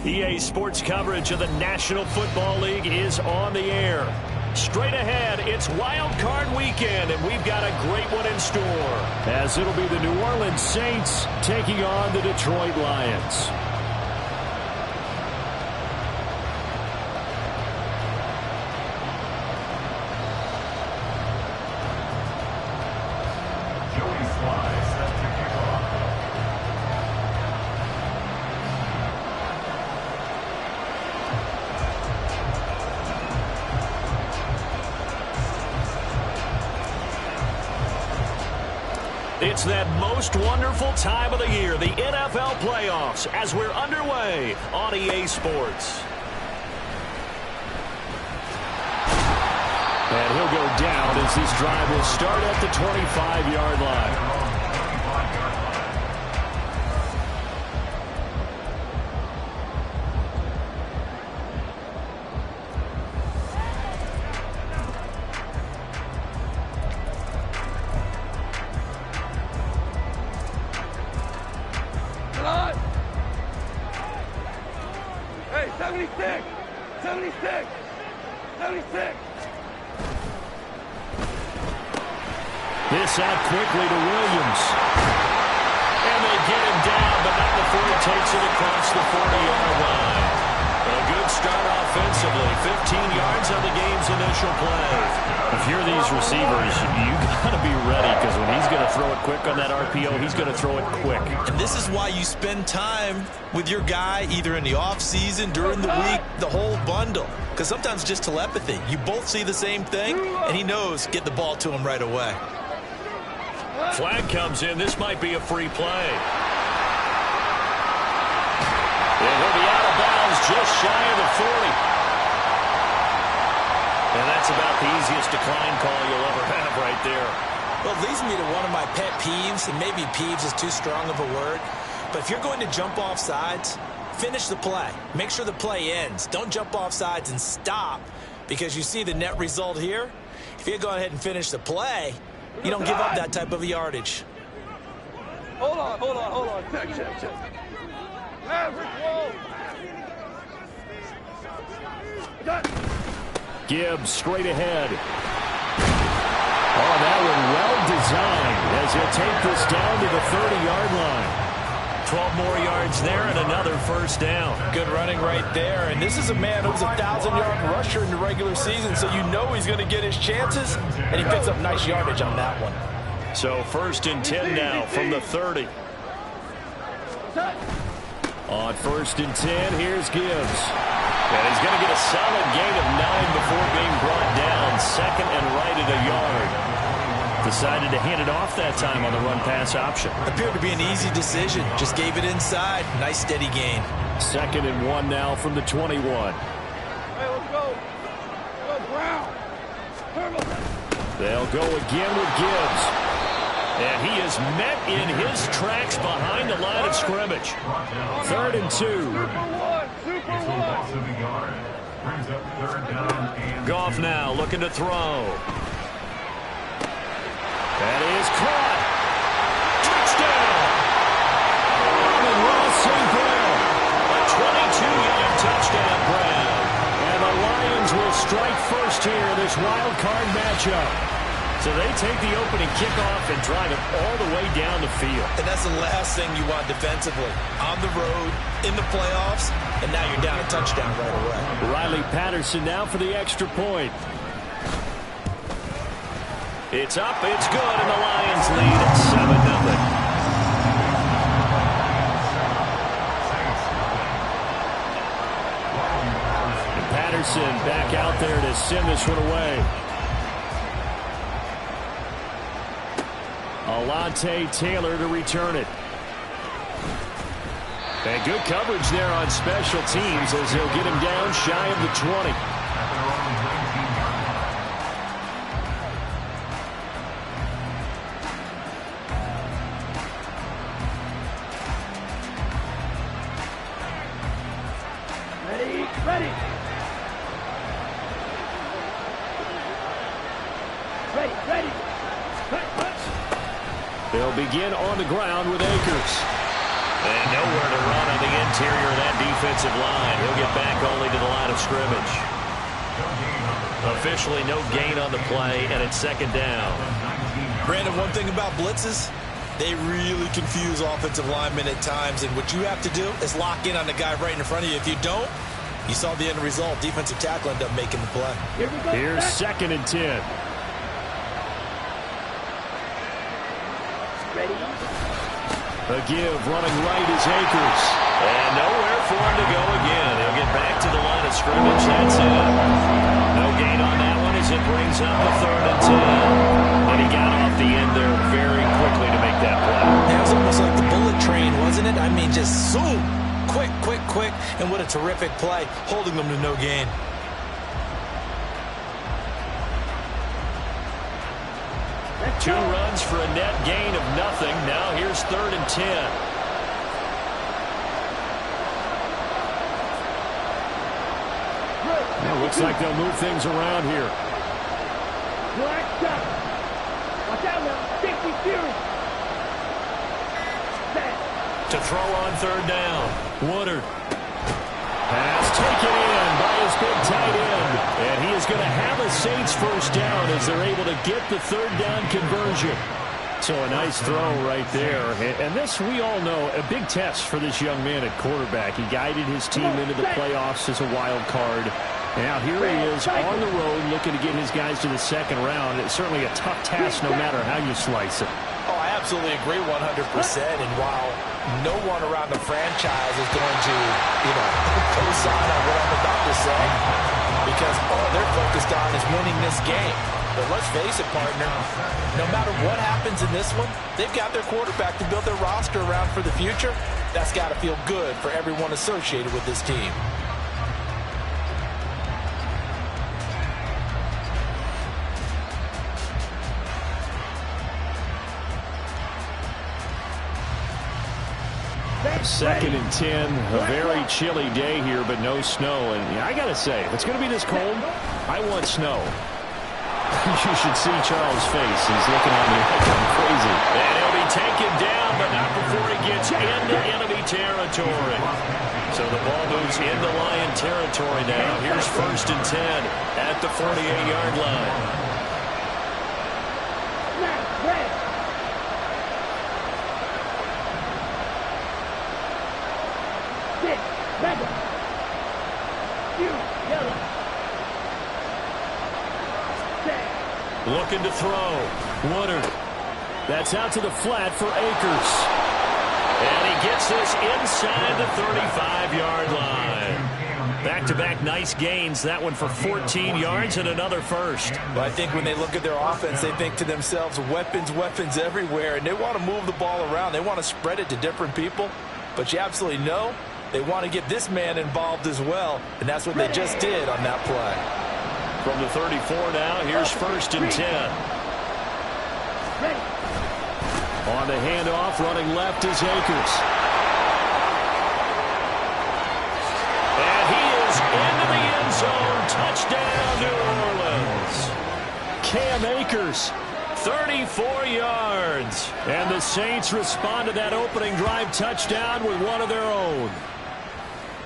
EA Sports coverage of the National Football League is on the air. Straight ahead, it's Wildcard weekend, and we've got a great one in store, as it'll be the New Orleans Saints taking on the Detroit Lions. It's that most wonderful time of the year, the NFL playoffs, as we're underway on EA Sports. And he'll go down as this drive will start at the 25-yard line. This out quickly to Williams. And they get him down, but not before he takes it across the 40-yard line. A good start offensively. 15 yards on the game's initial play. If you're these receivers, you got to be ready, because when he's going to throw it quick on that RPO, he's going to throw it quick. And this is why you spend time with your guy, either in the offseason, during the week, the whole bundle. Because sometimes just telepathy. You both see the same thing, and he knows get the ball to him right away. Flag comes in. This might be a free play. And he'll be out of bounds just shy of the 40. And that's about the easiest decline call you'll ever have right there. Well, it leads me to one of my pet peeves, and maybe peeves is too strong of a word. But if you're going to jump off sides, finish the play. Make sure the play ends. Don't jump off sides and stop, because you see the net result here. If you go ahead and finish the play, you don't give up that type of yardage. Hold on. Check. Average roll. Gibbs straight ahead. Oh, that one well designed as he'll take this down to the 30-yard line. 12 more yards there and another first down. Good running right there. And this is a man who was a 1,000-yard rusher in the regular season, so you know he's going to get his chances, and he picks up nice yardage on that one. So 1st and 10 now from the 30. On 1st and 10, here's Gibbs. And he's going to get a solid gain of 9 before being brought down. 2nd and right at a yard. Decided to hand it off that time on the run-pass option. Appeared to be an easy decision. Just gave it inside. Nice, steady gain. 2nd and 1 now from the 21. Hey, let's go. Go, Brown. They'll go again with Gibbs. And he is met in his tracks behind the line of scrimmage. 3rd and 2. Goff now looking to throw. That is caught. Touchdown. And Ross St. Brown. A 22-yard touchdown grab. And the Lions will strike first here in this wild card matchup. So they take the opening kickoff and drive it all the way down the field. And that's the last thing you want defensively. On the road, in the playoffs, and now you're down a touchdown right away. Riley Patterson now for the extra point. It's up, it's good, and the Lions lead at 7-0. And Patterson back out there to send this one away. Alontae Taylor to return it. And good coverage there on special teams as he'll get him down shy of the 20. They'll begin on the ground with Akers. And the interior of that defensive line. He'll get back only to the line of scrimmage. Officially no gain on the play, and it's second down. Brandon, one thing about blitzes, they really confuse offensive linemen at times, and what you have to do is lock in on the guy right in front of you. If you don't, you saw the end result. Defensive tackle ended up making the play. Here's 2nd and 10. A give, running right is Akers. And nowhere for him to go again. He'll get back to the line of scrimmage. That's it. No gain on that one as it brings up a 3rd and 10. And he got off the end there very quickly to make that play. That was almost like the bullet train, wasn't it? I mean, just zoom. Quick, quick, quick. And what a terrific play, holding them to no gain. Two runs for a net gain of nothing. Now here's 3rd and 10. It looks like they'll move things around here. Watch out now. 50 Fury. To throw on 3rd down. Woodard. Pass taken in by his big tight end. And he is going to have a Saints first down as they're able to get the 3rd down conversion. So a nice throw right there. And this, we all know, a big test for this young man at quarterback. He guided his team into the playoffs as a wild card. Now here he is on the road looking to get his guys to the 2nd round. It's certainly a tough task no matter how you slice it. Oh, I absolutely agree 100%. And while no one around the franchise is going to, co-sign on what I'm about to say, because all they're focused on is winning this game. But let's face it, partner, no matter what happens in this one, they've got their quarterback to build their roster around for the future. That's got to feel good for everyone associated with this team. Second and 10, a very chilly day here, but no snow. And I got to say, if it's going to be this cold, I want snow. You should see Charles' face. He's looking at me like I'm crazy. And he'll be taken down, but not before he gets into enemy territory. So the ball moves into Lion territory now. Here's 1st and 10 at the 48-yard line. Looking to throw. Woodard. That's out to the flat for Akers. And he gets this inside the 35-yard line. Back-to-back nice gains. That one for 14 yards and another first. But I think when they look at their offense, they think to themselves, weapons, weapons everywhere. And they want to move the ball around. They want to spread it to different people. But you absolutely know they want to get this man involved as well. And that's what they just did on that play. From the 34 now, here's 1st and 10. On the handoff, running left is Akers. And he is into the end zone. Touchdown, New Orleans. Cam Akers. 34 yards. And the Saints respond to that opening drive touchdown with one of their own.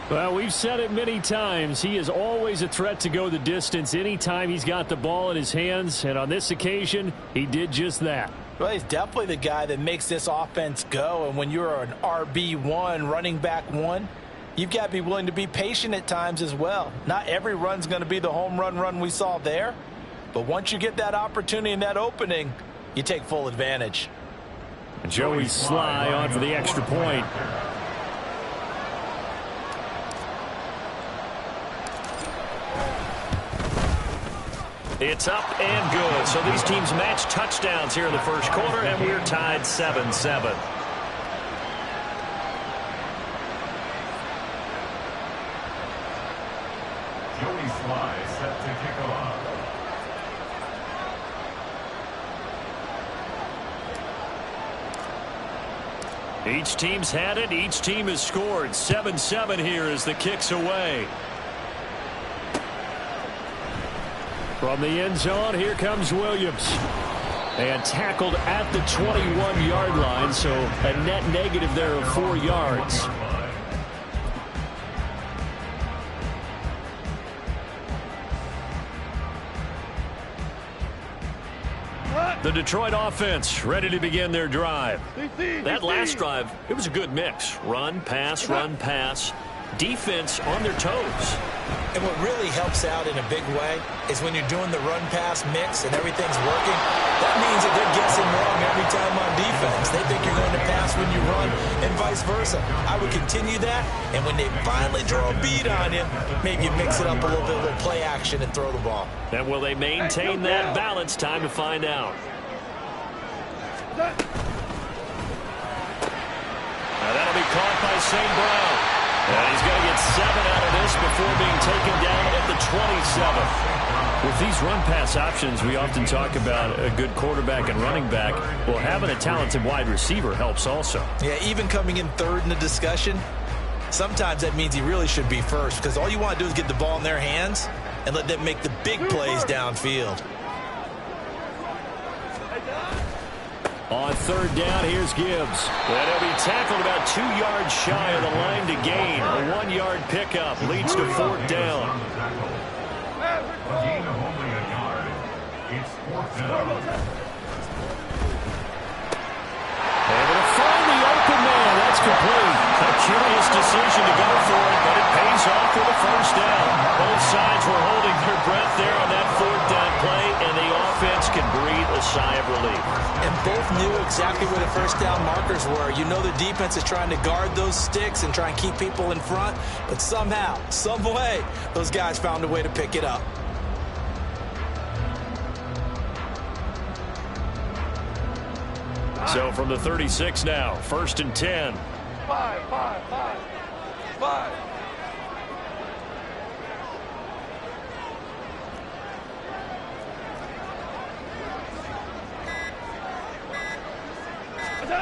Well, we've said it many times. He is always a threat to go the distance anytime he's got the ball in his hands. And on this occasion, he did just that. Well, he's definitely the guy that makes this offense go. And when you're an RB1, running back one, you've got to be willing to be patient at times as well. Not every run's going to be the home run we saw there. But once you get that opportunity and that opening, you take full advantage. Joey Sly on for the extra point. It's up and good. So these teams match touchdowns here in the first quarter, and we're tied 7-7. Joey Sly set to kick off. Each team's had it. Each team has scored. 7-7 here as the kick's away. From the end zone, here comes Williams. And tackled at the 21-yard line, so a net negative there of 4 yards. The Detroit offense ready to begin their drive. That last drive, it was a good mix. Run, pass, run, pass. Defense on their toes. And what really helps out in a big way is when you're doing the run-pass mix and everything's working, that means that they're guessing wrong every time on defense. They think you're going to pass when you run and vice versa. I would continue that, and when they finally draw a beat on you, maybe you mix it up a little bit, a little play action, and throw the ball. And will they maintain that balance? Time to find out. Now that'll be caught by St. Brown. And he's going to get 7 out of this before being taken down at the 27. With these run-pass options, we often talk about a good quarterback and running back. Well, having a talented wide receiver helps also. Yeah, even coming in third in the discussion, sometimes that means he really should be first, because all you want to do is get the ball in their hands and let them make the big plays downfield. On third down, here's Gibbs. And he'll be tackled about 2 yards shy of the line to gain. A 1-yard pickup leads to fourth down. A gain of only a yard. It's fourth down. Able to find the open man. That's complete. A curious decision to go for it, but it pays off for the first down. Both sides were holding their breath there on that fourth down play, and the offense can breathe a sigh of relief. And both knew exactly where the first down markers were. You know the defense is trying to guard those sticks and try and keep people in front, but somehow, some way, those guys found a way to pick it up. So from the 36 now, 1st and 10. 5.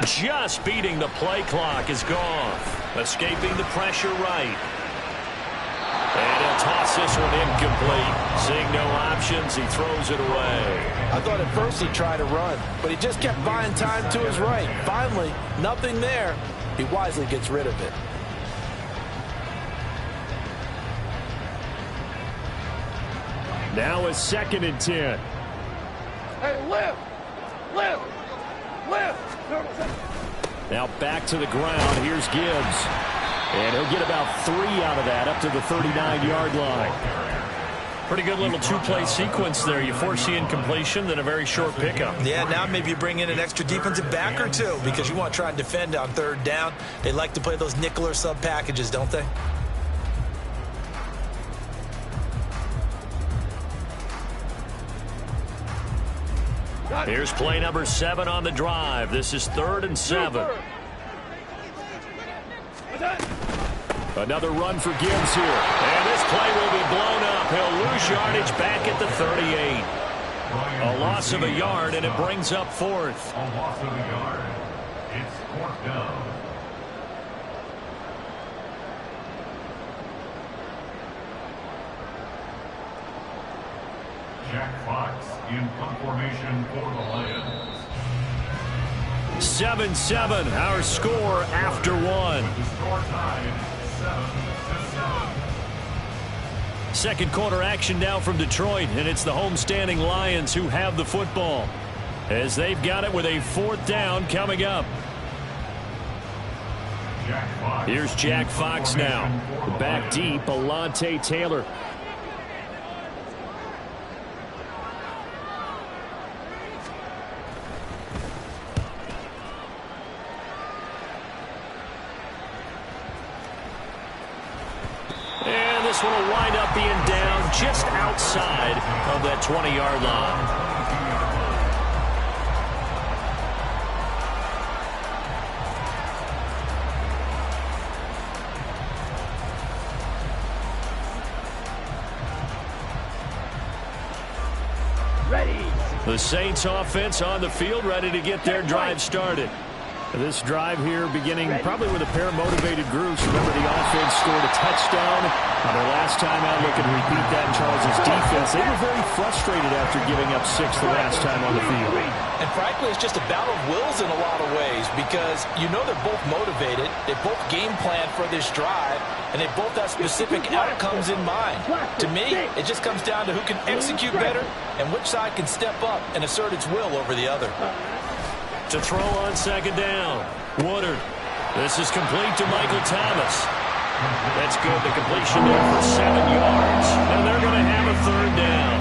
Just beating the play clock is Goff. Escaping the pressure right. And he'll toss this one incomplete. Seeing no options, he throws it away. I thought at first he'd try to run, but he just kept buying time to his right. Finally, nothing there. He wisely gets rid of it. Now a 2nd and 10. Hey, lift. Now back to the ground. Here's Gibbs. And he'll get about 3 out of that up to the 39-yard line. Pretty good little two-play sequence there. You force the incompletion, then a very short pickup. Yeah, now maybe you bring in an extra defensive back or two because you want to try and defend on third down. They like to play those nickel or sub packages, don't they? Here's play number 7 on the drive. This is 3rd and 7. Another run for Gibbs here. And this play will be blown up. He'll lose yardage back at the 38. A loss of a yard, and it brings up 4th. A loss of a yard. It's fourth down. Jack Fox in punt formation for the Lions. 7-7, our score after 1. The score tied 7-7. Second quarter action now from Detroit, and it's the homestanding Lions who have the football as they've got it with a 4th down coming up. Here's Jack Fox now. Back deep, Alontae Taylor. This one will wind up being down just outside of that 20-yard line. Ready. The Saints offense on the field, ready to get their drive started. This drive here beginning probably with a pair of motivated groups. Remember, the offense scored a touchdown on their last time out. Looking to repeat that in Charles' defense. They were very frustrated after giving up 6 the last time on the field. And frankly, it's just a battle of wills in a lot of ways because you know they're both motivated. They both game plan for this drive, and they both have specific outcomes in mind. To me, it just comes down to who can execute better and which side can step up and assert its will over the other. To throw on second down. Woodard. This is complete to Michael Thomas. That's good. The completion there for 7 yards. And they're going to have a third down.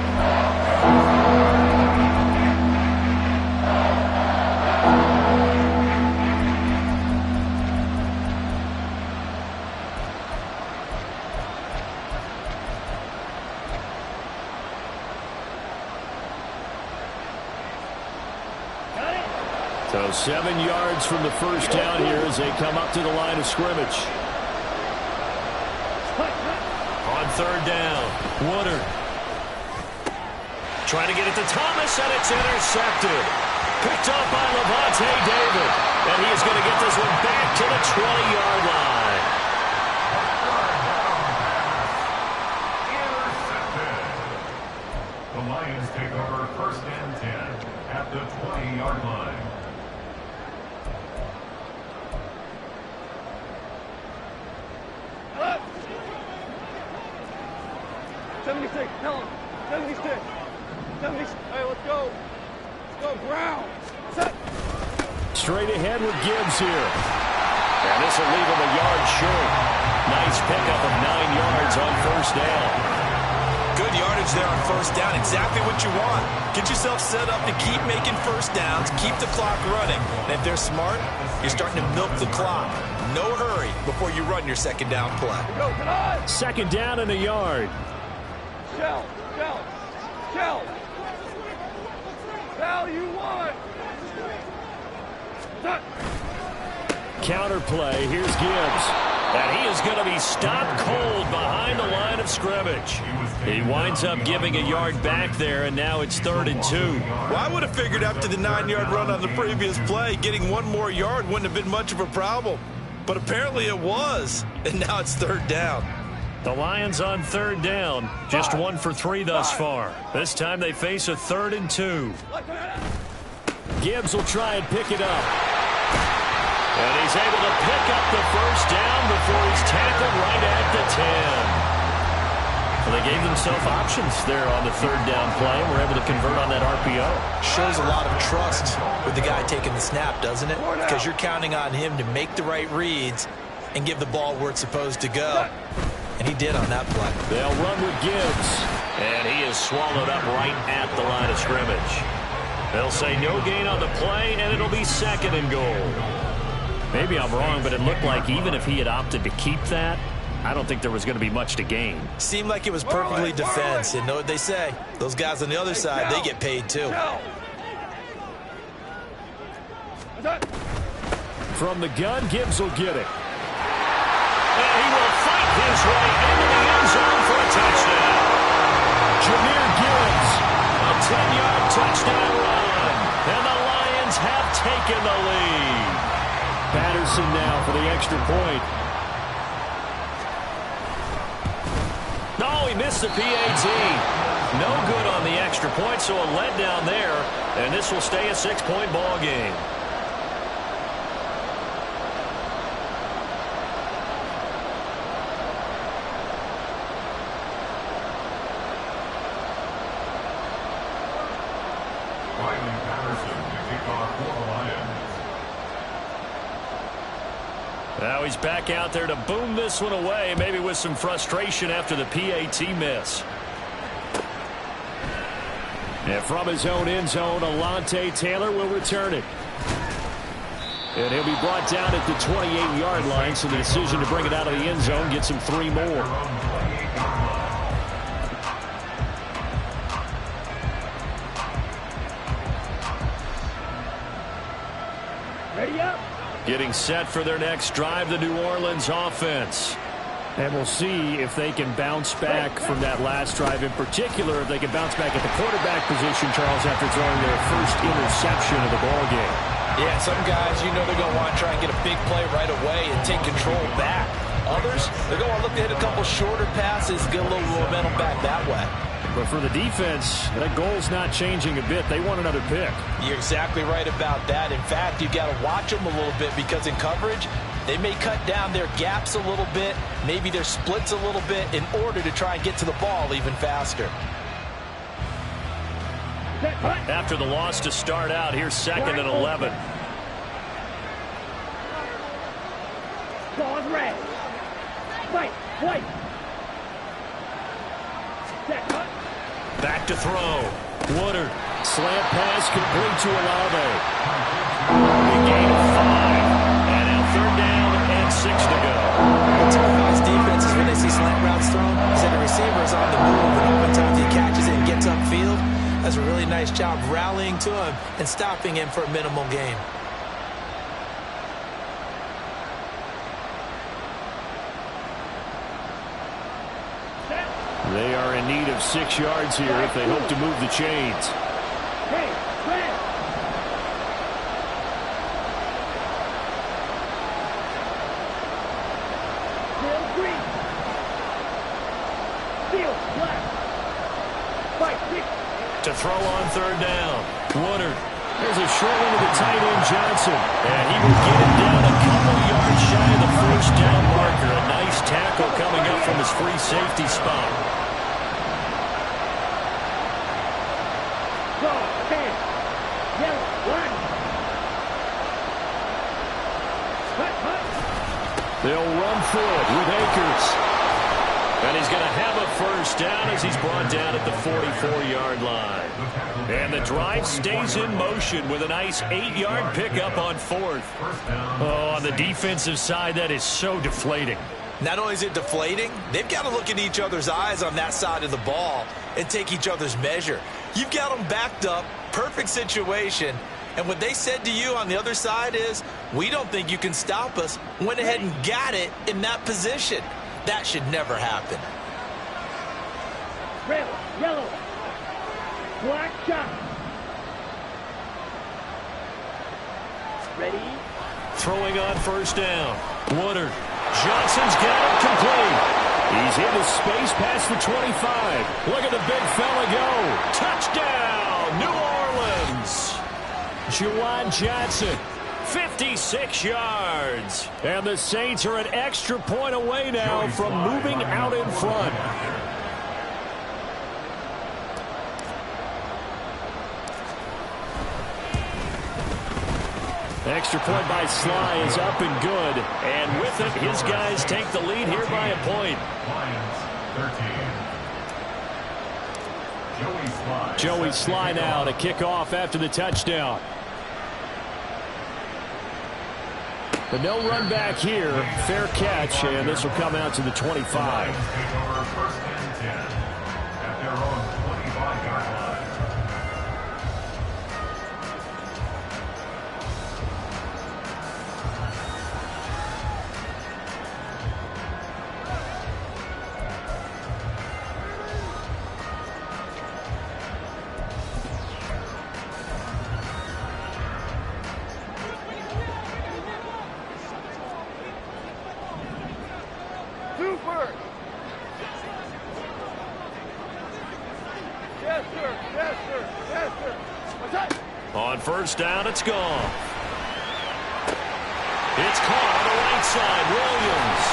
So 7 yards from the first down here as they come up to the line of scrimmage. On third down, Woodard. Trying to get it to Thomas, and it's intercepted. Picked up by Levante David. And he is going to get this one back to the 20-yard line. Intercepted. The Lions take over first and 10 at the 20-yard line. 76, tell him. 76. 76. Hey, let's go. Let's go, Brown. Set. Straight ahead with Gibbs here. And this will leave him a yard short. Nice pickup of 9 yards on first down. Good yardage there on first down. Exactly what you want. Get yourself set up to keep making first downs, keep the clock running. And if they're smart, you're starting to milk the clock. No hurry before you run your second down play. Go, tonight. Second down and a yard. Shell. Val, you want. Counter play. Here's Gibbs. And he is going to be stopped cold behind the line of scrimmage. He winds up giving a yard back there, and now it's 3rd and 2. Well, I would have figured after the 9-yard run on the previous play, getting 1 more yard wouldn't have been much of a problem. But apparently it was, and now it's 3rd down. The Lions on 3rd down. Just 1 for 3 thus far. This time they face a 3rd and 2. Gibbs will try and pick it up. And he's able to pick up the first down before he's tackled right at the 10. Well, they gave themselves options there on the 3rd down play and were able to convert on that RPO. Shows a lot of trust with the guy taking the snap, doesn't it? Because you're counting on him to make the right reads and give the ball where it's supposed to go. And he did on that play. They'll run with Gibbs. And he is swallowed up right at the line of scrimmage. They'll say no gain on the play, and it'll be 2nd and goal. Maybe I'm wrong, but it looked like even if he had opted to keep that, I don't think there was going to be much to gain. Seemed like it was perfectly defense. And know what they say. Those guys on the other side, they get paid too. From the gun, Gibbs will get it. And he will fight his way into the end zone for a touchdown. Jahmyr Gibbs, a 10-yard touchdown run. And the Lions have taken the lead. Patterson now for the extra point. No, he missed the PAT. No good on the extra point, so a letdown there. And this will stay a 6-point ball game. Now he's back out there to boom this one away, maybe with some frustration after the PAT miss. And from his own end zone, Alontae Taylor will return it. And he'll be brought down at the 28-yard line, so the decision to bring it out of the end zone gets him 3 more. Ready up. Getting set for their next drive, the New Orleans offense. And we'll see if they can bounce back from that last drive. In particular, if they can bounce back at the quarterback position, Charles, after throwing their first interception of the ballgame. Yeah, some guys, you know they're going to want to try and get a big play right away and take control back. Others, they're going to look to hit a couple shorter passes, get a little momentum back that way. But for the defense, that goal's not changing a bit. They want another pick. You're exactly right about that. In fact, you've got to watch them a little bit because in coverage, they may cut down their gaps a little bit, maybe their splits a little bit in order to try and get to the ball even faster. After the loss to start out, here's 2nd and 11. Ball is red. Fight. Back to throw. Woodard. Slant pass complete to Olave. A gain of 5. And now 3rd down and 6 to go. What terrifies defenses when they see slant routes thrown is that the receiver is on the move, and oftentimes he catches it and gets upfield. Does a really nice job rallying to him and stopping him for a minimal gain. They are in need of 6 yards here if they hope to move the chains. Hey, red. Field green. Field black. Fight, quick. To throw on 3rd down. Woodard. There's a short one to the tight end, Johnson. And he will get it down a couple yards shy of the 1st down marker. A nice tackle coming up from his free safety spot. Go, stand. Yellow, line. Hut. They'll run through it with Akers. And he's going to have a 1st down as he's brought down at the 44-yard line. And the drive stays in motion with a nice 8-yard pickup on 4th. Oh, on the defensive side, that is so deflating. Not only is it deflating, they've got to look in each other's eyes on that side of the ball and take each other's measure. You've got them backed up, perfect situation, and what they said to you on the other side is, we don't think you can stop us. Went ahead and got it in that position. That should never happen. Red, yellow. Black shot. Ready? Throwing on 1st down. Woodard. Johnson's got it complete. He's into space past the 25. Look at the big fella go. Touchdown, New Orleans. Juwan Johnson, 56 yards. And the Saints are an extra point away now from moving out in front. Extra point by Sly is up and good. And with it, his guys take the lead here by a point. Lions 13. Joey Sly now to kick off after the touchdown. But no run back here. Fair catch, and this will come out to the 25. Take over 1st and 10 at their own 25-yard line. Super. Yes, sir. Yes, sir. Yes, sir. What's that? On 1st down, it's gone. It's caught on the right side. Williams.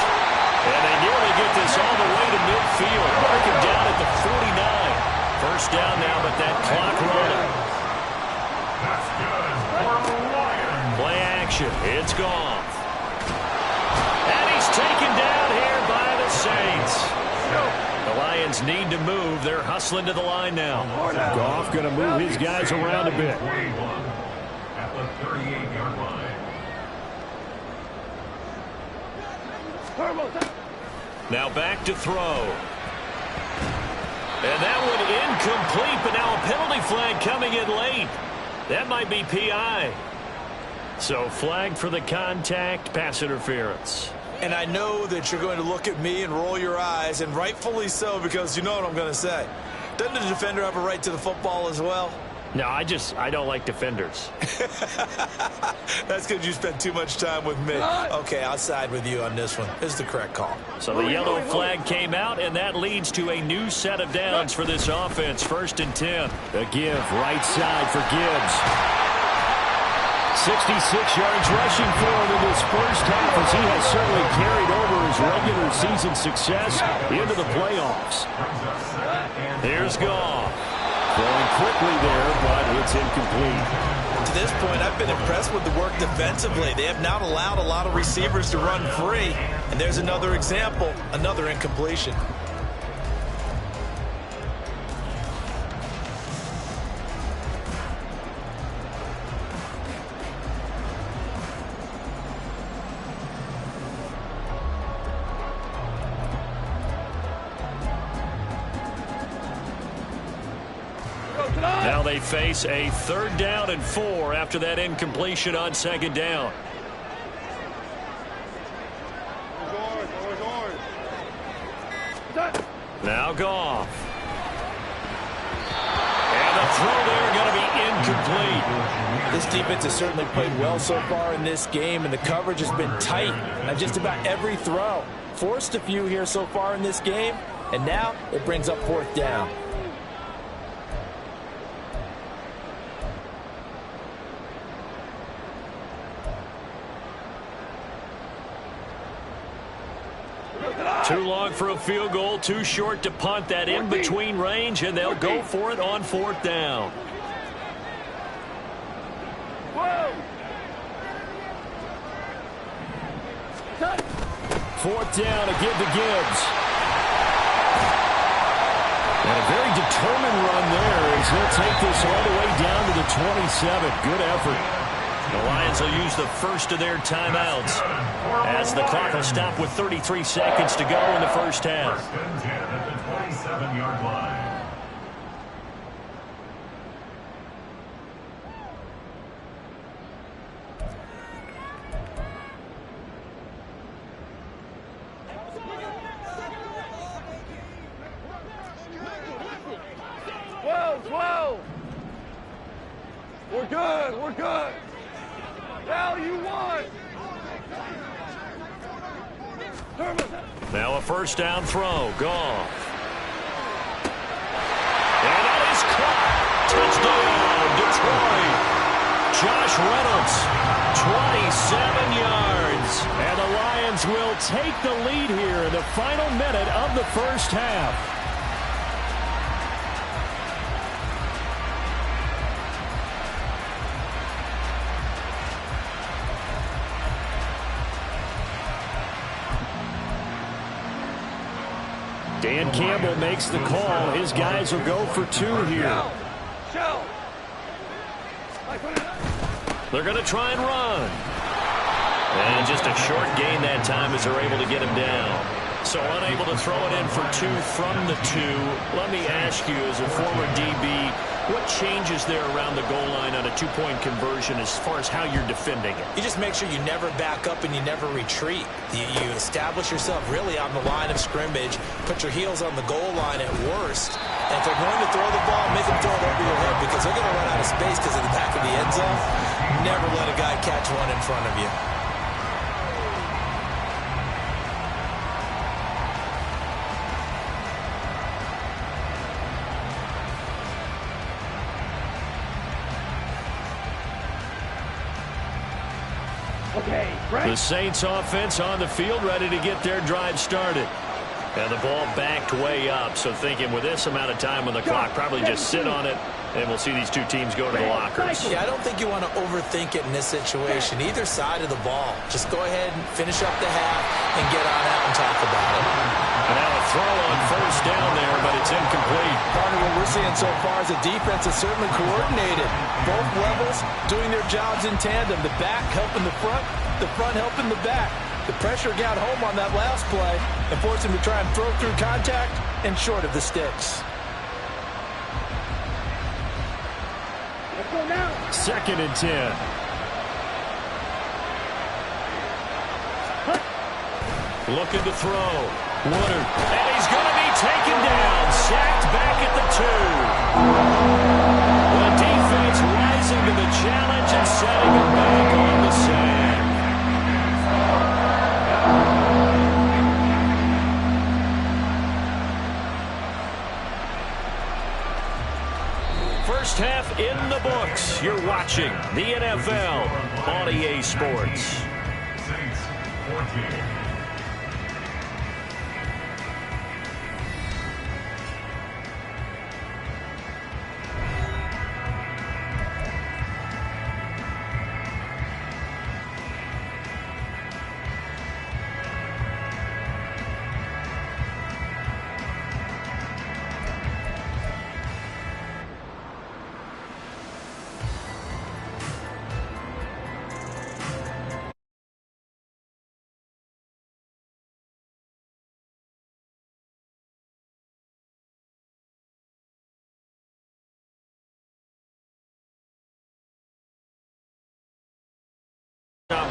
And they nearly get this all the way to midfield. Mark him down at the 49. 1st down now, but that clock running. That's good for the Lions. Play action. It's gone. And he's taken down here by the Saints. The Lions need to move. They're hustling to the line now. Goff going to move his guys around a bit. At the 38-yard line. Now back to throw. And that one incomplete, but now a penalty flag coming in late. That might be PI. So flag for the contact, pass interference. And I know that you're going to look at me and roll your eyes, and rightfully so, because you know what I'm going to say. Doesn't the defender have a right to the football as well? No, I don't like defenders. That's because you spent too much time with me. Okay, I'll side with you on this one. This is the correct call. So the yellow flag came out, and that leads to a new set of downs for this offense. 1st and 10. A give right side for Gibbs. 66 yards rushing for him in this first half, as he has certainly carried over his regular season success into the playoffs. Here's Goff. Going quickly there, but it's incomplete. To this point, I've been impressed with the work defensively. They have not allowed a lot of receivers to run free. And there's another example, another incompletion. Now they face a 3rd down and 4 after that incompletion on 2nd down. Now Goff. And the throw there going to be incomplete. This defense has certainly played well so far in this game, and the coverage has been tight on just about every throw. Forced a few here so far in this game, and now it brings up 4th down. Too long for a field goal, too short to punt. That in-between range, and they'll go for it on 4th down. 4th down, a give to Gibbs. And a very determined run there as he'll take this all the way down to the 27. Good effort. The Lions will use the first of their timeouts as the clock will stop with 33 seconds to go in the first half. 1st and 10 at the 27-yard line. Whoa! We're good! Now you won! Now a 1st down throw. Goff. And that is caught. Touchdown, Detroit. Josh Reynolds, 27 yards. And the Lions will take the lead here in the final minute of the first half. Dan Campbell makes the call. His guys will go for 2 here. They're going to try and run. And just a short gain that time as they're able to get him down. So unable to throw it in for 2 from the 2. Let me ask you, as a former DB, what changes there around the goal line on a 2-point conversion as far as how you're defending it? You just make sure you never back up and you never retreat. You establish yourself really on the line of scrimmage, put your heels on the goal line at worst, and if they're going to throw the ball, make them throw it over your head because they're going to run out of space because of the back of the end zone. Never let a guy catch one in front of you. The Saints offense on the field, ready to get their drive started. And the ball backed way up, so thinking with this amount of time on the clock, probably just sit on it, and we'll see these two teams go to the lockers. Yeah, I don't think you want to overthink it in this situation. Either side of the ball. Just go ahead and finish up the half and get on out and talk about it. And now a throw on 1st down there, but it's incomplete. Part of what we're seeing so far is the defense is certainly coordinated. Both levels doing their jobs in tandem. The back helping the front helping the back. The pressure got home on that last play and forced him to try and throw through contact and short of the sticks. Let's go now. 2nd and 10. Looking to throw. Woodard. And he's going to be taken down, sacked back at the 2. The defense rising to the challenge and setting him back on the sack. First half in the books. You're watching the NFL on EA Sports. Saints 14.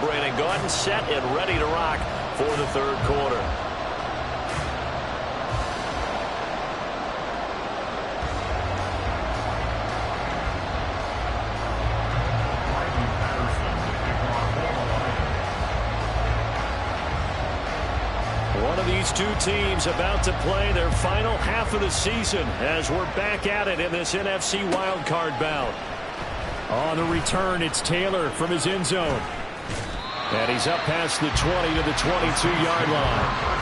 Brandon, go ahead and set and ready to rock for the third quarter. One of these two teams about to play their final half of the season as we're back at it in this NFC wildcard bout. On the return, it's Taylor from his end zone. And he's up past the 20 to the 22-yard line.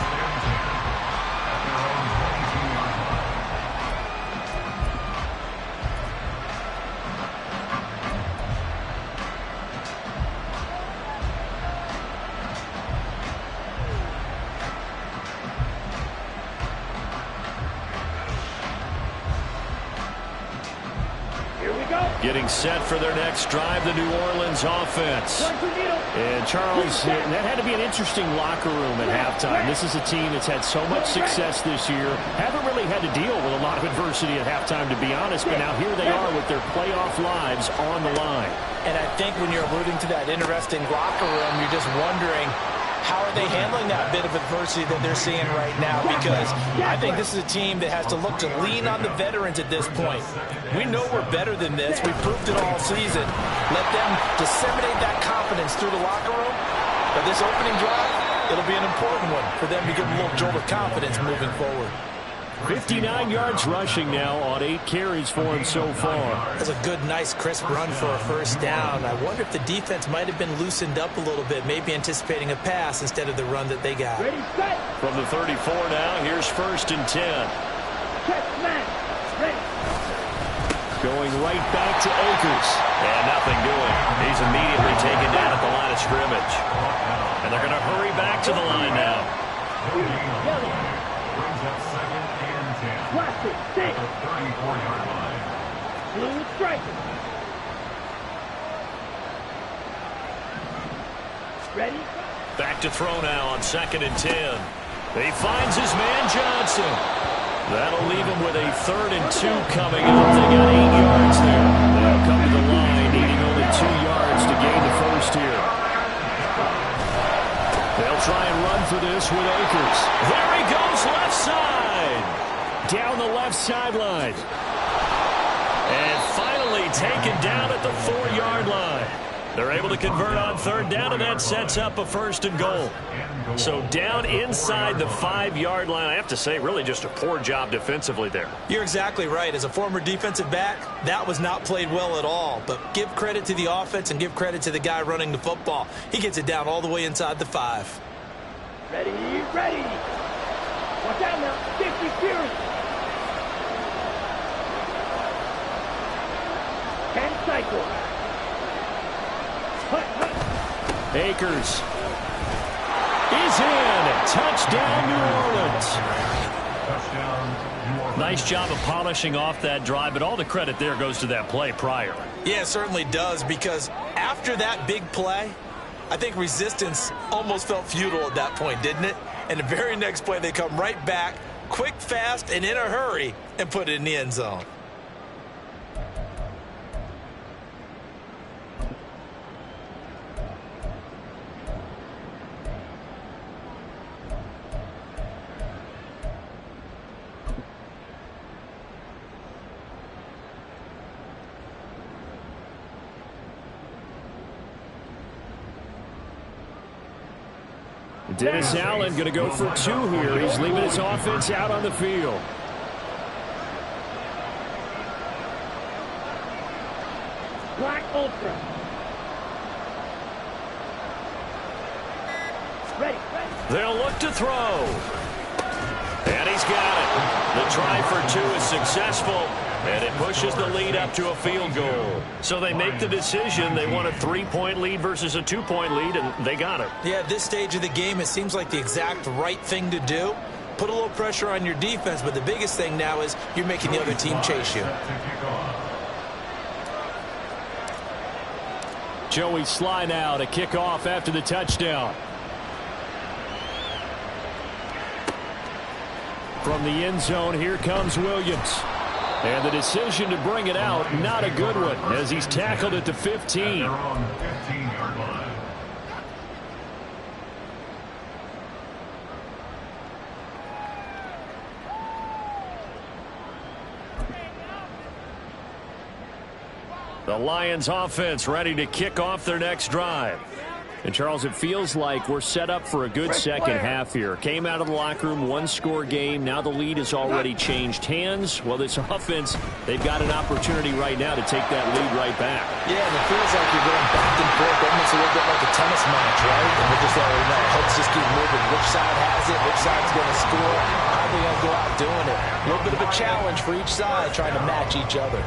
Getting set for their next drive, the New Orleans offense. And Charles, that had to be an interesting locker room at halftime. This is a team that's had so much success this year. Haven't really had to deal with a lot of adversity at halftime, to be honest. But now here they are with their playoff lives on the line. And I think when you're alluding to that interesting locker room, you're just wondering, how are they handling that bit of adversity that they're seeing right now? Because I think this is a team that has to look to lean on the veterans at this point. We know we're better than this. We proved it all season. Let them disseminate that confidence through the locker room. But this opening drive, it'll be an important one for them to give them a little jolt of confidence moving forward. 59 yards rushing now on 8 carries for him so far. That's a good, nice, crisp run for a first down. I wonder if the defense might have been loosened up a little bit, maybe anticipating a pass instead of the run that they got. Ready, set. From the 34 now, here's 1st and 10. Check, smash. Ready. Going right back to Akers. And nothing doing. He's immediately taken down at the line of scrimmage. And they're going to hurry back to the line now. Brings up 2nd and 10. Plastic, six. The 34-yard line. Blue strike. Ready. Back to throw now on 2nd and 10. He finds his man Johnson. That'll leave him with a 3rd and 2 coming up. They got 8 yards there. They'll come to the line, needing only 2 yards to gain the first here. They'll try and run for this with Akers. There he goes, left side. Down the left sideline. And finally taken down at the 4-yard line. They're able to convert on 3rd down, and that sets up a 1st and goal. So down inside the 5-yard line. I have to say, really just a poor job defensively there. You're exactly right. As a former defensive back, that was not played well at all. But give credit to the offense and give credit to the guy running the football. He gets it down all the way inside the 5. Ready, ready. Watch out now. 50 series. 10 cycle. Akers is in. Touchdown, New Orleans. Nice job of polishing off that drive, but all the credit there goes to that play prior. Yeah, it certainly does, because after that big play, I think resistance almost felt futile at that point, didn't it? And the very next play, they come right back, quick, fast, and in a hurry, and put it in the end zone. Dennis Allen going to go for 2 here. He's leaving his offense out on the field. Black Ultra. Ready. They'll look to throw. And he's got it. The try for 2 is successful. And it pushes the lead up to a field goal. So they make the decision. They want a 3-point lead versus a 2-point lead, and they got it. Yeah, at this stage of the game, it seems like the exact right thing to do. Put a little pressure on your defense, but the biggest thing now is you're making the other team chase you. Joey Sly now to kick off after the touchdown. From the end zone, here comes Williams. And the decision to bring it out, not a good one, as he's tackled at the 15. They're on the 15-yard line. The Lions offense ready to kick off their next drive. And, Charles, it feels like we're set up for a good second half here. Came out of the locker room, 1-score game. Now the lead has already changed hands. Well, this offense, they've got an opportunity right now to take that lead right back. Yeah, and it feels like you're going back and forth, almost a little bit like a tennis match, right? And we're just already know. Let's just keep moving. Which side has it? Which side's going to score? How are they going to go out doing it? A little bit of a challenge for each side, trying to match each other.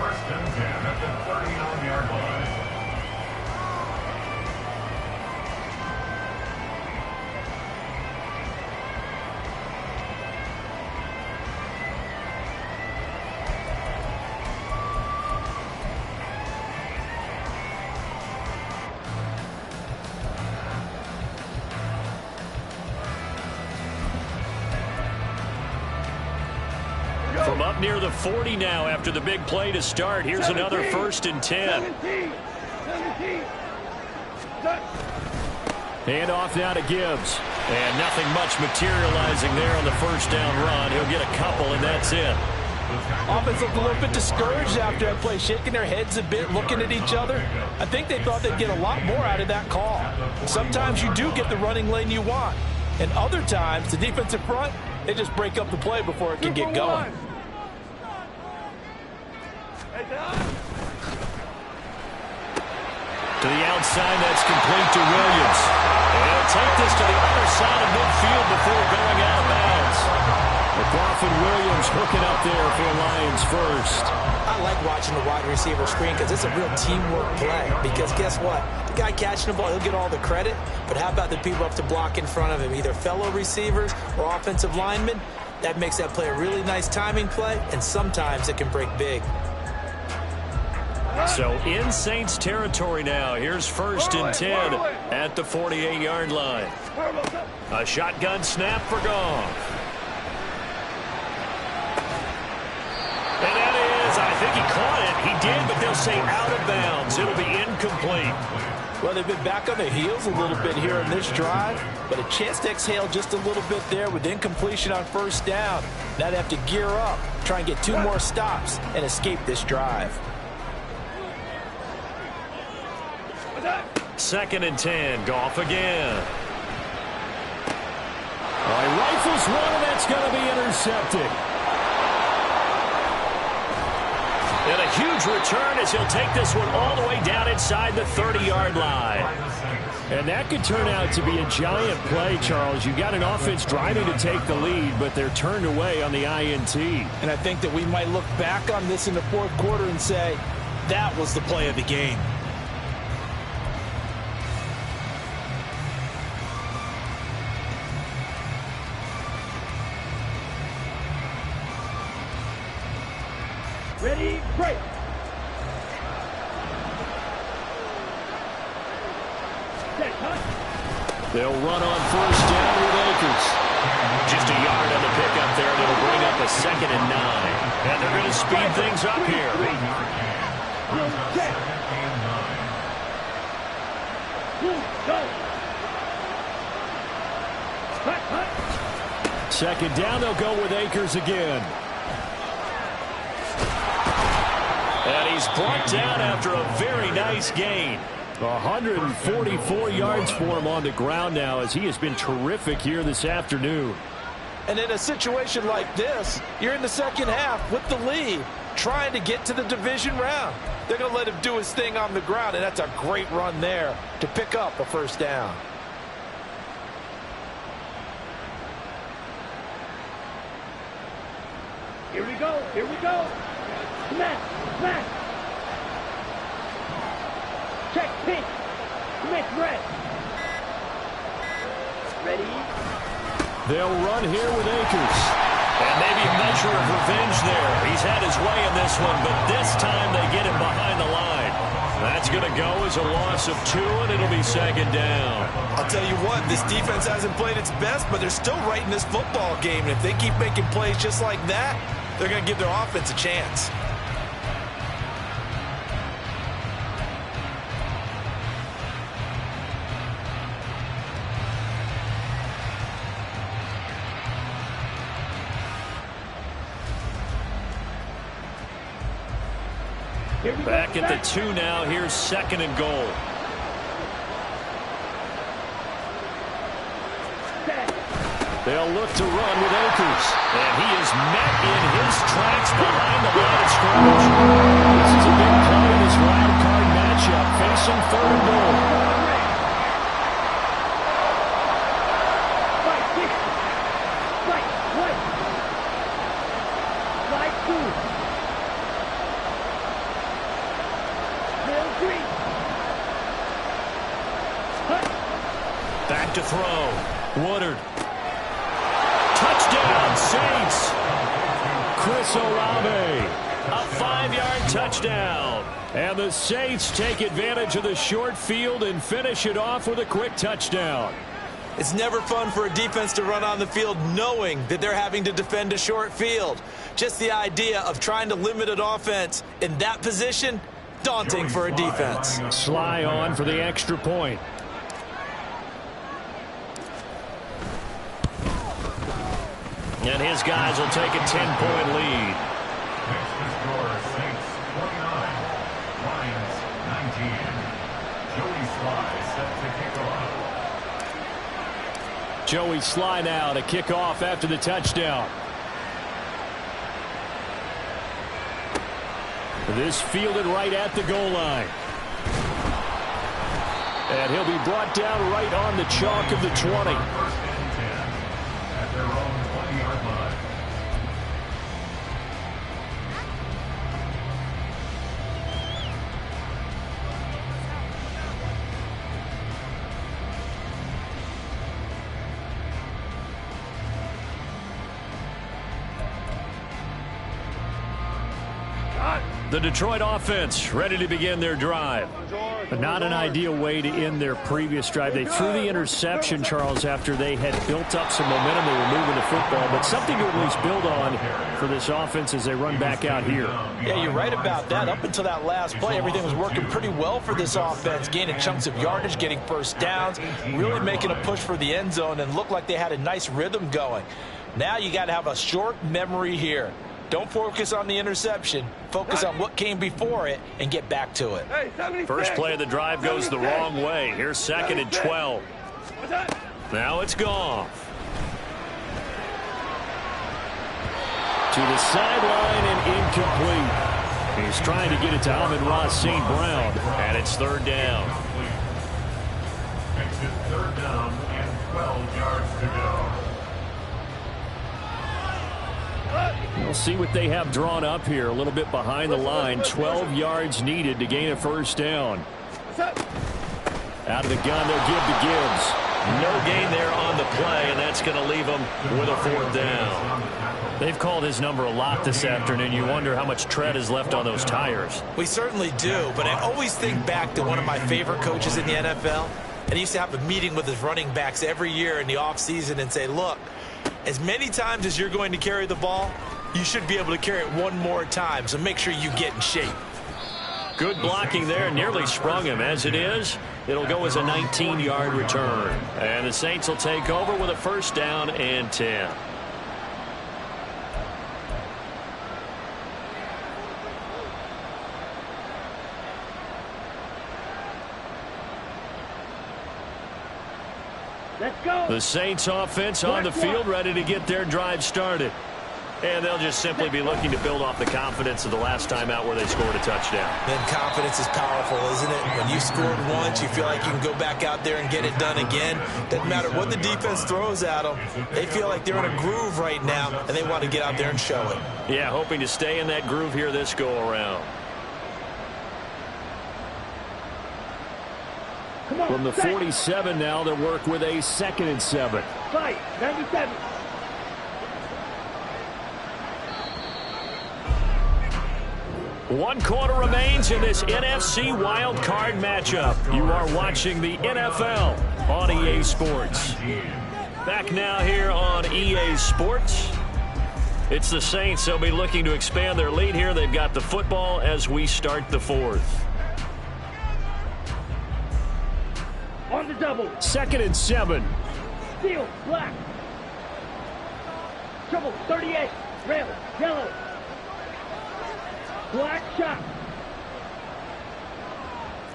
First and 10 at the 39-yard line. From up near the 40 now after the big play to start. Here's another 1st and 10. 17. Hand off now to Gibbs. And nothing much materializing there on the first down run. He'll get a couple, and that's it. Offense looked a little bit discouraged after that play, shaking their heads a bit, looking at each other. I think they thought they'd get a lot more out of that call. Sometimes you do get the running lane you want. And other times, the defensive front, they just break up the play before it can get going. To the outside, that's complete to Williams. And he'll take this to the other side of midfield before going out of bounds. McLaughlin Williams hooking up there for Lions first. I like watching the wide receiver screen because it's a real teamwork play. Because guess what? The guy catching the ball, he'll get all the credit. But how about the people up to block in front of him, either fellow receivers or offensive linemen? That makes that play a really nice timing play, and sometimes it can break big. So in Saints territory now. Here's 1st and 10 at the 48-yard line. A shotgun snap for Goff. And that is, I think he caught it. He did, but they'll say out of bounds. It'll be incomplete. Well, they've been back on their heels a little bit here in this drive, but a chance to exhale just a little bit there with incompletion on 1st down. Now they have to gear up, try and get 2 more stops, and escape this drive. 2nd and 10. Goff again. All right, rifles one, and that's going to be intercepted. And a huge return as he'll take this one all the way down inside the 30-yard line. And that could turn out to be a giant play, Charles. You've got an offense driving to take the lead, but they're turned away on the INT. And I think that we might look back on this in the 4th quarter and say, that was the play of the game. Ready, break. They'll run on 1st down with Akers. Just a yard on the pickup there, and it'll bring up a 2nd and 9. And they're going to speed things up here. Second down, they'll go with Akers again. And he's brought down after a very nice gain. 144 yards for him on the ground now, as he has been terrific here this afternoon. And in a situation like this, you're in the second half with the lead, trying to get to the division round. They're going to let him do his thing on the ground, and that's a great run there to pick up a first down. Here we go. Here we go. Smash. Smash. Check pink. Commit red. Ready? They'll run here with Akers. And maybe a measure of revenge there. He's had his way in this one, but this time they get him behind the line. That's going to go as a loss of 2, and it'll be second down. I'll tell you what, this defense hasn't played its best, but they're still right in this football game. And if they keep making plays just like that, they're going to give their offense a chance. Back at the 2 now. Here's second and goal. They'll look to run with Akers. And he is met in his tracks behind the line of scrimmage. This is a big play in this wild card matchup, facing third and goal. Back to throw. Woodard. Touchdown, Saints. Chris Olave. A 5-yard touchdown. And the Saints take advantage of the short field and finish it off with a quick touchdown. It's never fun for a defense to run on the field knowing that they're having to defend a short field. Just the idea of trying to limit an offense in that position, daunting for a defense. Sly on for the extra point. And his guys will take a 10-point lead. Next to score, Saints 29, Lions 19. Joey Sly set to kick off. Joey Sly now to kick off after the touchdown. This fielded right at the goal line. And he'll be brought down right on the chalk of the 20. First and 10 at their own 20-yard line. The Detroit offense ready to begin their drive. But not an ideal way to end their previous drive. They threw the interception, Charles, after they had built up some momentum. They were moving the football, but something to at least build on for this offense as they run back out here. Yeah, you're right about that. Up until that last play, everything was working pretty well for this offense, gaining chunks of yardage, getting first downs, really making a push for the end zone, and looked like they had a nice rhythm going. Now you got to have a short memory here. Don't focus on the interception. Focus on what came before it and get back to it. First play of the drive goes the wrong way. Here's second and 12. Now it's gone. To the sideline and incomplete. He's trying to get it to Amon-Ra St. Brown, and it's third down. Makes it third down and 12 yards to go. We'll see what they have drawn up here. A little bit behind the line. 12 yards needed to gain a first down. Out of the gun, they'll give to Gibbs. No gain there on the play, and that's going to leave them with a fourth down. They've called his number a lot this afternoon. You wonder how much tread is left on those tires. We certainly do, but I always think back to one of my favorite coaches in the NFL. And he used to have a meeting with his running backs every year in the offseason and say, look, as many times as you're going to carry the ball, you should be able to carry it one more time, so make sure you get in shape. Good blocking there, nearly sprung him. As it is, it'll go as a 19-yard return. And the Saints will take over with a first down and 10. Let's go. The Saints offense on the field, ready to get their drive started. And they'll just simply be looking to build off the confidence of the last time out where they scored a touchdown. Then confidence is powerful, isn't it? When you scored once, you feel like you can go back out there and get it done again. Doesn't matter what the defense throws at them. They feel like they're in a groove right now, and they want to get out there and show it. Yeah, hoping to stay in that groove here this go-around. From the 47 now, they'll work with a 2nd and 7. Fight, 97. One quarter remains in this NFC Wildcard matchup. You are watching the NFL on EA Sports. Back now here on EA Sports. It's the Saints. They'll be looking to expand their lead here. They've got the football as we start the 4th. On the double. 2nd and 7. Steel, black. Trouble, 38. Rail, yellow. Black shot.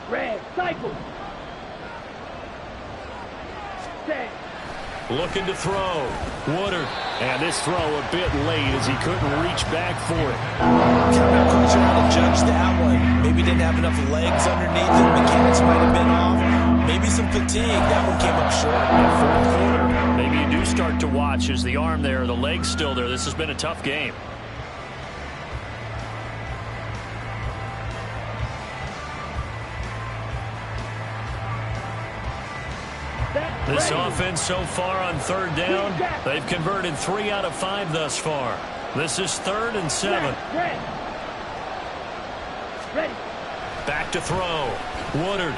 Red, cycle. Set. Looking to throw. Woodard. And this throw a bit late as he couldn't reach back for it. Kind of not sure how to judge that one. Maybe didn't have enough legs underneath it. Mechanics might have been off. Maybe some fatigue. That one came up short. Fourth quarter. Maybe you do start to watch as the arm there, the leg's still there. This has been a tough game. This offense so far on 3rd down, they've converted 3 out of 5 thus far. This is 3rd and 7. Ready. Back to throw. Woodard.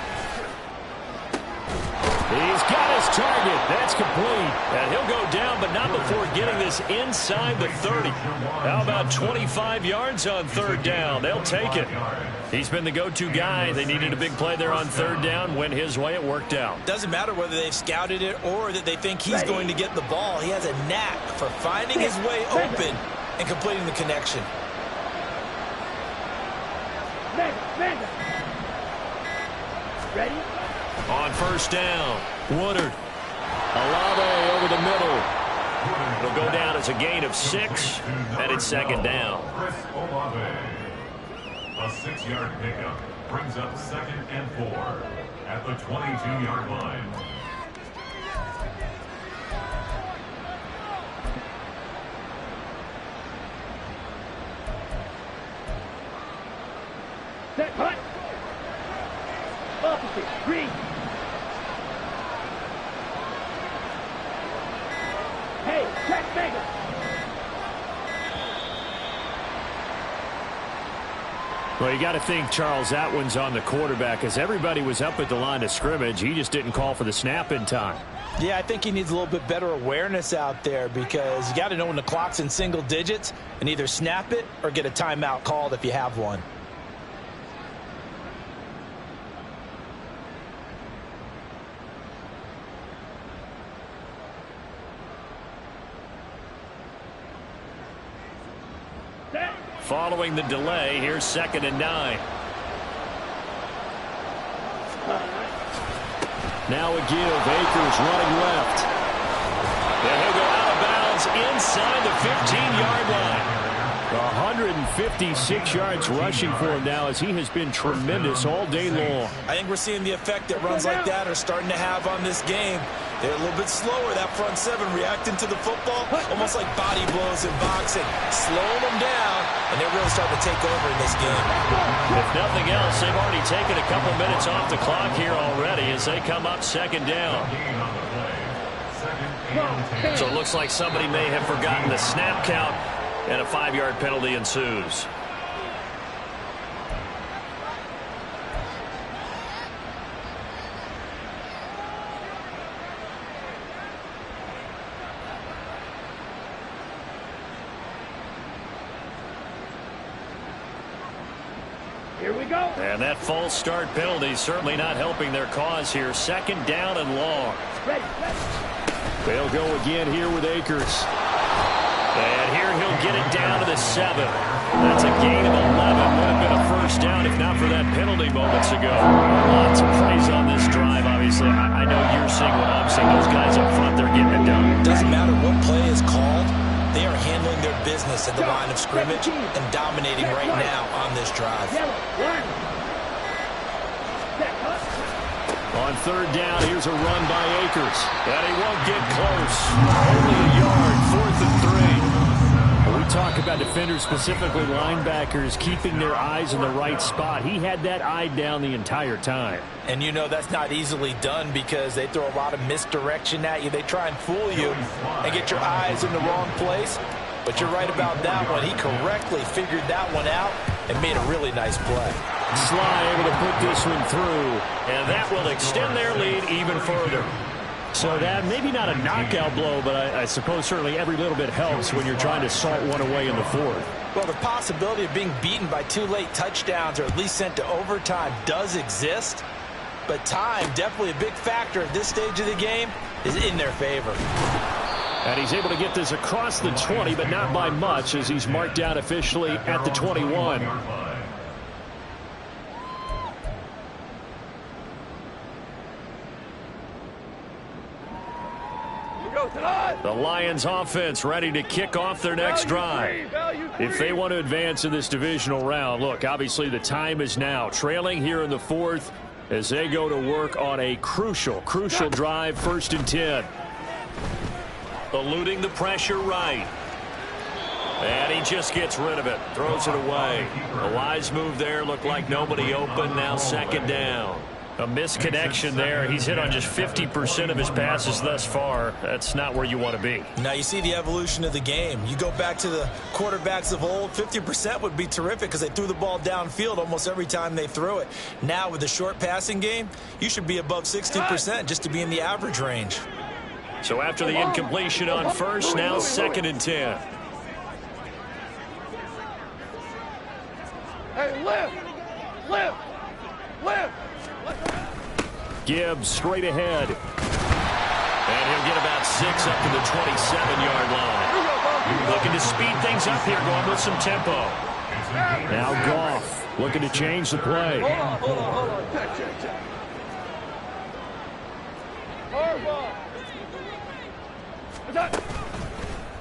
He's got his target. That's complete. And he'll go down, but not before getting this inside the 30. How about 25 yards on 3rd down? They'll take it. He's been the go-to guy. They needed a big play there on 3rd down. Went his way. It worked out. Doesn't matter whether they've scouted it or that they think he's going to get the ball. He has a knack for finding his way open and completing the connection. Ready? On 1st down, Woodard. Olave over the middle. It'll go down as a gain of 6, and it's 2nd down. A 6-yard pickup brings up 2nd and 4 at the 22-yard line. Set, hut. Opposite, green. Hey, check Vega. Well, you got to think Charles Atwin's on the quarterback as everybody was up at the line of scrimmage. He just didn't call for the snap in time. Yeah, I think he needs a little bit better awareness out there because you got to know when the clock's in single digits and either snap it or get a timeout called if you have one. Following the delay, here's 2nd and 9. Now a give. Akers running left. And he'll go out of bounds inside the 15-yard line. 156 yards rushing for him now as he has been tremendous all day long. I think we're seeing the effect that runs like that are starting to have on this game. They're a little bit slower, that front 7 reacting to the football, almost like body blows in boxing, slowing them down, and they're really starting to take over in this game. If nothing else, they've already taken a couple minutes off the clock here already as they come up 2nd down. So it looks like somebody may have forgotten the snap count, and a 5-yard penalty ensues. Here we go. And that false start penalty certainly not helping their cause here. 2nd down and long. Ready. They'll go again here with Akers. And here he'll get it down to the 7. That's a gain of 11. Would have been a first down if not for that penalty moments ago. Lots of praise on this drive, obviously. I know you're seeing what I'm seeing. Those guys up front, they're getting it done. Doesn't matter what play is called. They are handling their business at the line of scrimmage and dominating right now on this drive. On third down, here's a run by Akers. And he won't get close. Only a yard, 4th and 3. We talk about defenders, specifically linebackers, keeping their eyes in the right spot. He had that eye down the entire time. And you know that's not easily done because they throw a lot of misdirection at you. They try and fool you and get your eyes in the wrong place. But you're right about that one. He correctly figured that one out and made a really nice play. Sly able to put this one through, and that will extend their lead even further. So that maybe not a knockout blow, but I suppose certainly every little bit helps when you're trying to salt one away in the 4th. Well, the possibility of being beaten by 2 late touchdowns or at least sent to overtime does exist, but time, definitely a big factor at this stage of the game, is in their favor. And he's able to get this across the 20, but not by much as he's marked down officially at the 21. The Lions offense ready to kick off their next drive. If they want to advance in this divisional round, look, obviously the time is now. Trailing here in the 4th as they go to work on a crucial drive, 1st and 10. Eluding the pressure right. And he just gets rid of it. Throws it away. A wise move there. Looked like nobody open. Now 2nd down. A misconnection there. He's hit on just 50% of his passes thus far. That's not where you want to be. Now you see the evolution of the game. You go back to the quarterbacks of old, 50% would be terrific because they threw the ball downfield almost every time they threw it. Now with the short passing game, you should be above 60% just to be in the average range. So after the incompletion on 1st, now 2nd and 10. Hey, lift! Gibbs straight ahead. And he'll get about 6 up to the 27-yard line. Looking to speed things up here, going with some tempo. Now Goff looking to change the play. Hold on. Check.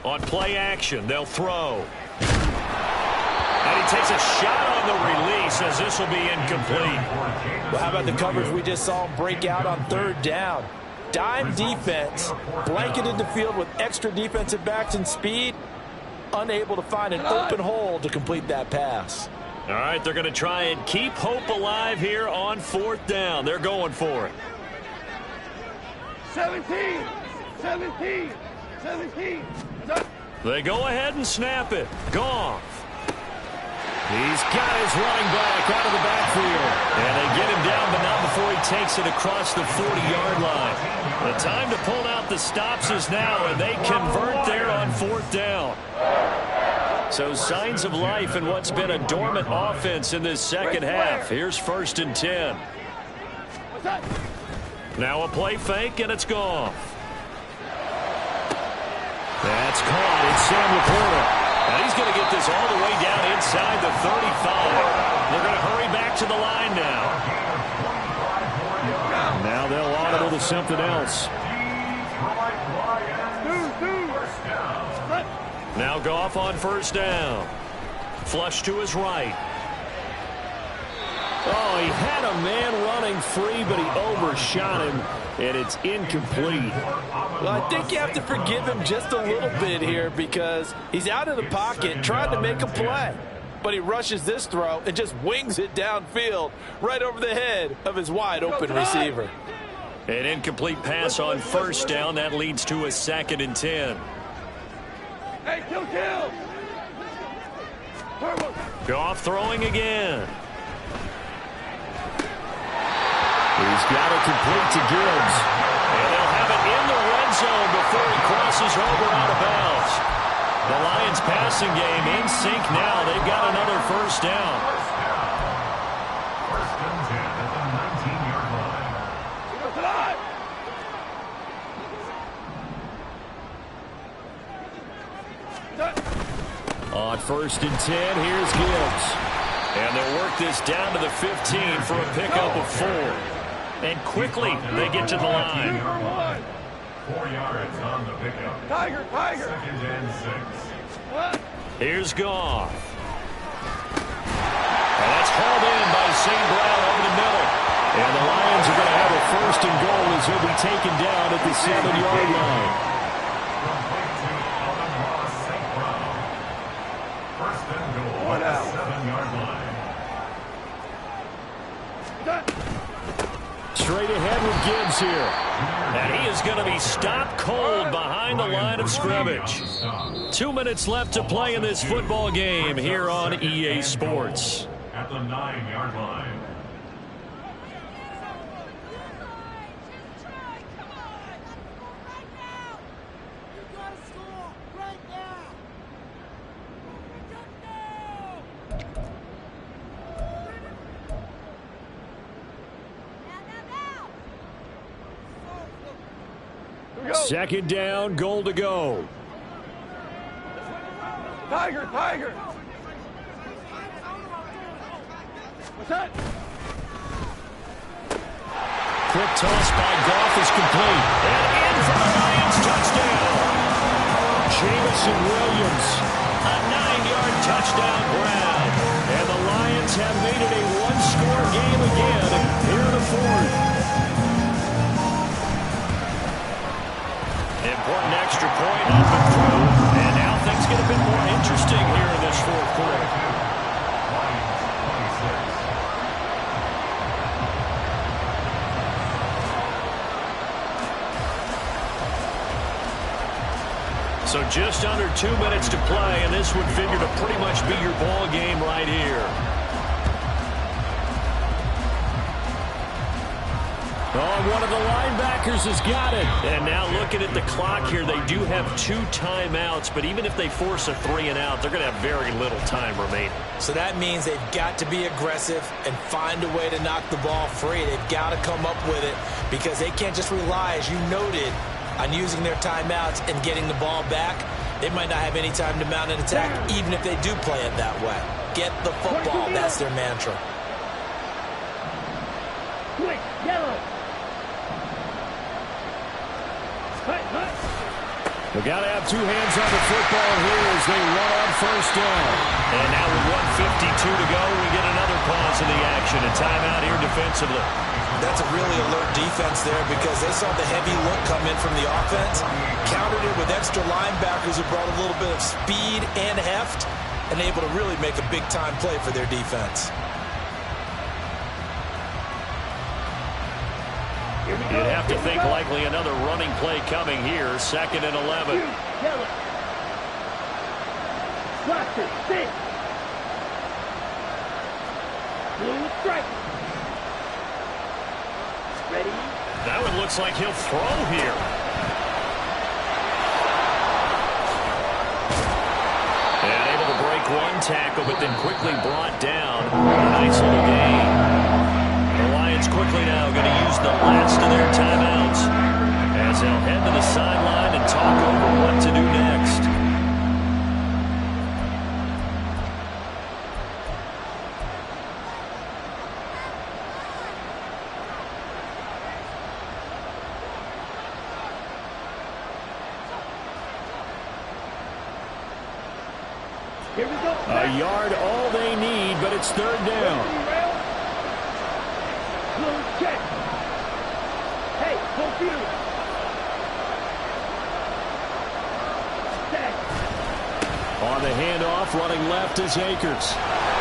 On play action, they'll throw. And he takes a shot on the release as this will be incomplete. Well, how about the coverage we just saw him break out on 3rd down? Dime defense, blanketed the field with extra defensive backs and speed, unable to find an open hole to complete that pass. All right, they're going to try and keep hope alive here on 4th down. They're going for it. 17. They go ahead and snap it. Goff. He's got his running back out of the backfield. And they get him down, but not before he takes it across the 40-yard line. The time to pull out the stops is now, and they convert there on 4th down. So signs of life in what's been a dormant offense in this second half. Here's 1st and 10. Now a play fake, and it's Goff. That's caught. It's Sam Laporta. And he's going to get this all the way down inside the 35. They're going to hurry back to the line now. Now they'll audible to something else. Now Goff on 1st down. Flush to his right. Oh, he had a man running free, but he overshot him, and it's incomplete. Well, I think you have to forgive him just a little bit here because he's out of the pocket trying to make a play. But he rushes this throw and just wings it downfield right over the head of his wide-open receiver. An incomplete pass on 1st down. That leads to a 2nd and 10. Hey, kill! Goff throwing again. He's got it complete to Gibbs. And they'll have it in the red zone before he crosses over out of bounds. The Lions passing game in sync now. They've got another 1st down. 1st and 10 at the 19-yard line. On 1st and 10, here's Gibbs. And they'll work this down to the 15 for a pickup of 4. And quickly, they get to the line. 4 yards on the pickup. Tiger. 2nd and 6. Here's Goff. And that's hauled in by St. Brown over the middle. And the Lions are going to have a 1st and goal as he'll be taken down at the 7-yard line. Complete to Ross St. Brown. 1st and goal at the 7-yard line. Straight ahead with Gibbs here. And he is going to be stopped cold behind the line of scrimmage. 2 minutes left to play in this football game here on EA Sports. At the 9-yard line. Second down, goal to go. Tiger. What's that? Quick toss by Goff is complete. And in for the Lions touchdown. Jamison Williams, a 9-yard touchdown grab. And the Lions have made it a one-score game again here in the 4th. Important extra point up and through. And now things get a bit more interesting here in this 4th quarter. So just under 2 minutes to play, and this would figure to pretty much be your ball game right here. Oh, one of the linebackers has got it. And now looking at the clock here, they do have 2 timeouts, but even if they force a 3-and-out, they're going to have very little time remaining. So that means they've got to be aggressive and find a way to knock the ball free. They've got to come up with it because they can't just rely, as you noted, on using their timeouts and getting the ball back. They might not have any time to mount an attack, even if they do play it that way. Get the football. That's their mantra. Quick, yellow. They've got to have 2 hands on the football here as they run on 1st down. And now with 1:52 to go, we get another pause in the action. A timeout here defensively. That's a really alert defense there because they saw the heavy look come in from the offense, countered it with extra linebackers who brought a little bit of speed and heft, and able to really make a big-time play for their defense. You'd have to think likely another running play coming here. 2nd and 11. Blue strike. Ready? That one looks like he'll throw here. And able to break one tackle, but then quickly brought down. A nice little gain. The Lions quickly now going to use the last of their timeouts as they'll head to the sideline and talk over what to do next. Here we go. A yard all they need, but it's 3rd down. Blue check. Hey, confused. Stack. On the handoff, running left is Akers.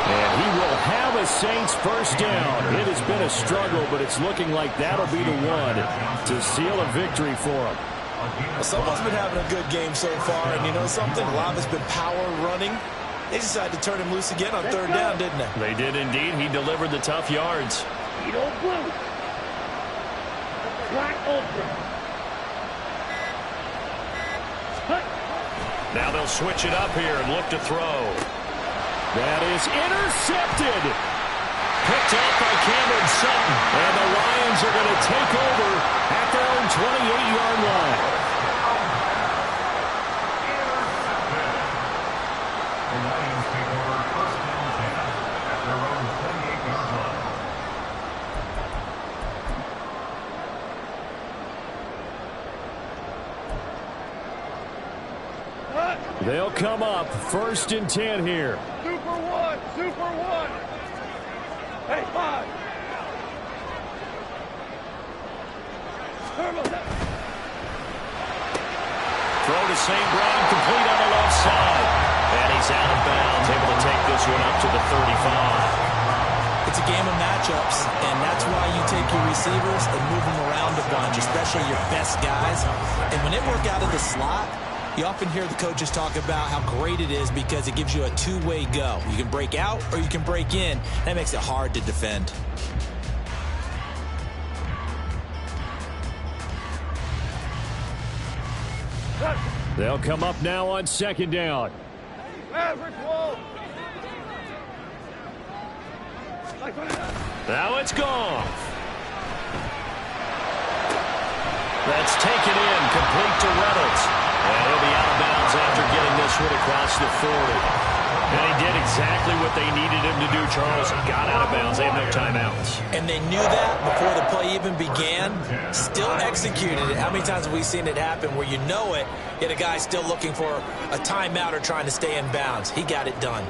And he will have a Saints 1st down. It has been a struggle, but it's looking like that'll be the one to seal a victory for him. Well, someone's been having a good game so far, and you know something? A lot of it's been power running. They decided to turn him loose again on 3rd down, didn't they? They did indeed. He delivered the tough yards. Beetle blue. Black ultra. Hut. Now they'll switch it up here and look to throw. That is intercepted. Picked up by Cameron Sutton. And the Lions are going to take over at their own 28-yard line. They'll come up 1st and 10 here. Super one. Super one. Hey, 5. Turbo set. Throw to St. Brown, complete on the left side. And he's out of bounds, able to take this one up to the 35. It's a game of matchups, and that's why you take your receivers and move them around a bunch, especially your best guys. And when they work out of the slot, you often hear the coaches talk about how great it is because it gives you a two-way go. You can break out or you can break in. That makes it hard to defend. They'll come up now on 2nd down. Average wall. Now it's gone. That's taken in, complete to Reynolds. And he'll be out of bounds after getting this one across the 40. And he did exactly what they needed him to do, Charles. Got out of bounds. They have no timeouts. And they knew that before the play even began. Still executed it. How many times have we seen it happen where you know it, yet a guy's still looking for a timeout or trying to stay in bounds? He got it done.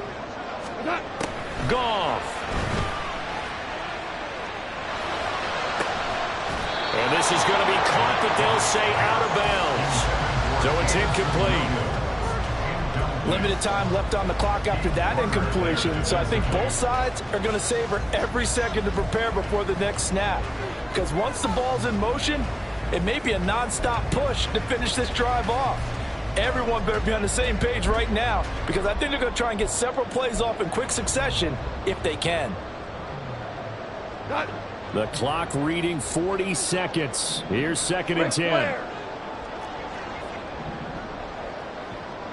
Goff. And this is going to be caught, but they'll say out of bounds. So it's incomplete. Limited time left on the clock after that incompletion. So I think both sides are going to savor every second to prepare before the next snap. Because once the ball's in motion, it may be a nonstop push to finish this drive off. Everyone better be on the same page right now, because I think they're going to try and get several plays off in quick succession if they can. The clock reading 40 seconds. Here's 2nd and 10.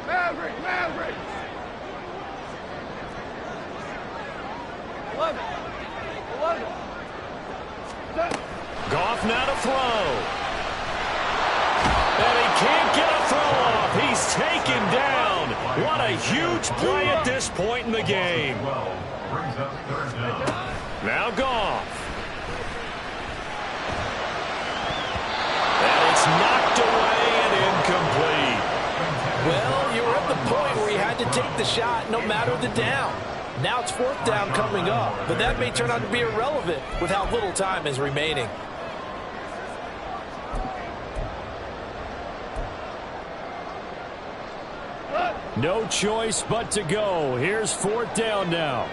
Maverick. 11. Goff now to throw. And he can't get a throw off. He's taken down. What a huge play at this point in the game. Now Goff. And it's knocked away and incomplete. Well, you were at the point where you had to take the shot no matter the down. Now it's 4th down coming up, but that may turn out to be irrelevant with how little time is remaining. No choice but to go. Here's 4th down now.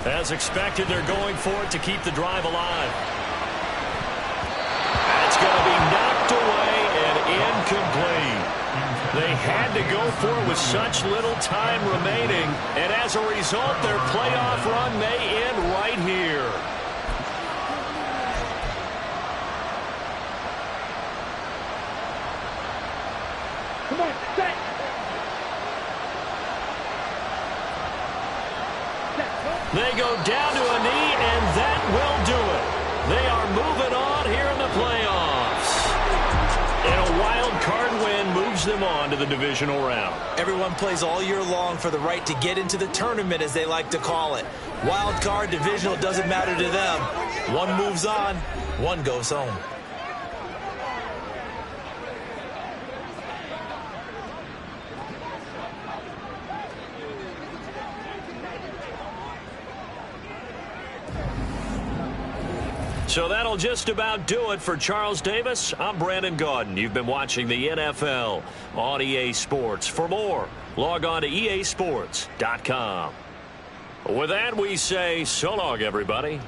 As expected, they're going for it to keep the drive alive. That's going to be knocked away and incomplete. They had to go for it with such little time remaining, and as a result, their playoff run may end right here. Come on, set. They go down to a knee, and that will do it. They are moving on here in the playoffs. And a wild card win moves them on to the divisional round. Everyone plays all year long for the right to get into the tournament, as they like to call it. Wild card, divisional, doesn't matter to them. One moves on, one goes home. So that'll just about do it for Charles Davis. I'm Brandon Gaudin. You've been watching the NFL on EA Sports. For more, log on to easports.com. With that, we say so long, everybody.